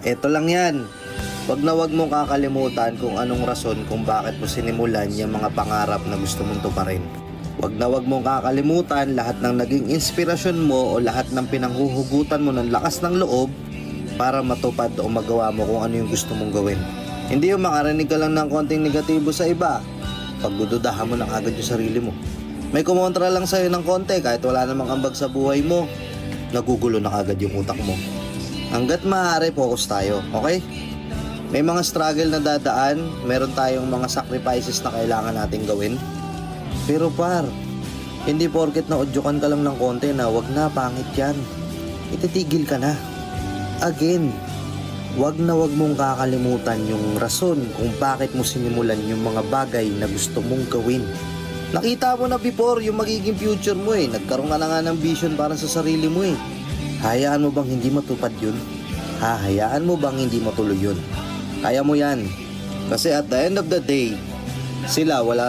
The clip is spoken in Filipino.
Eto lang yan. Wag mong kakalimutan kung anong rason kung bakit mo sinimulan yung mga pangarap na gusto mong tuparin. Wag mong kakalimutan lahat ng naging inspirasyon mo o lahat ng pinanghuhugutan mo ng lakas ng loob para matupad o magawa mo kung ano yung gusto mong gawin. Hindi yung makarinig ka lang ng konting negatibo sa iba, pagdududahan mo na agad yung sarili mo. May kumontra lang sa'yo ng konti kahit wala namang ambag sa buhay mo, nagugulo na agad yung utak mo. Hanggat maaari, focus tayo, okay? May mga struggle na dadaan, meron tayong mga sacrifices na kailangan nating gawin. Pero hindi porket na udyukan ka lang ng konti na wag na, pangit yan. Ititigil ka na. Again, wag mong kakalimutan yung rason kung bakit mo sinimulan yung mga bagay na gusto mong gawin. Nakita mo na before yung magiging future mo eh. Nagkaroon ka na nga ng vision para sa sarili mo eh. Hayaan mo bang hindi matupad yun? Hayaan mo bang hindi matuloy yun? Kaya mo yan. Kasi at the end of the day, sila wala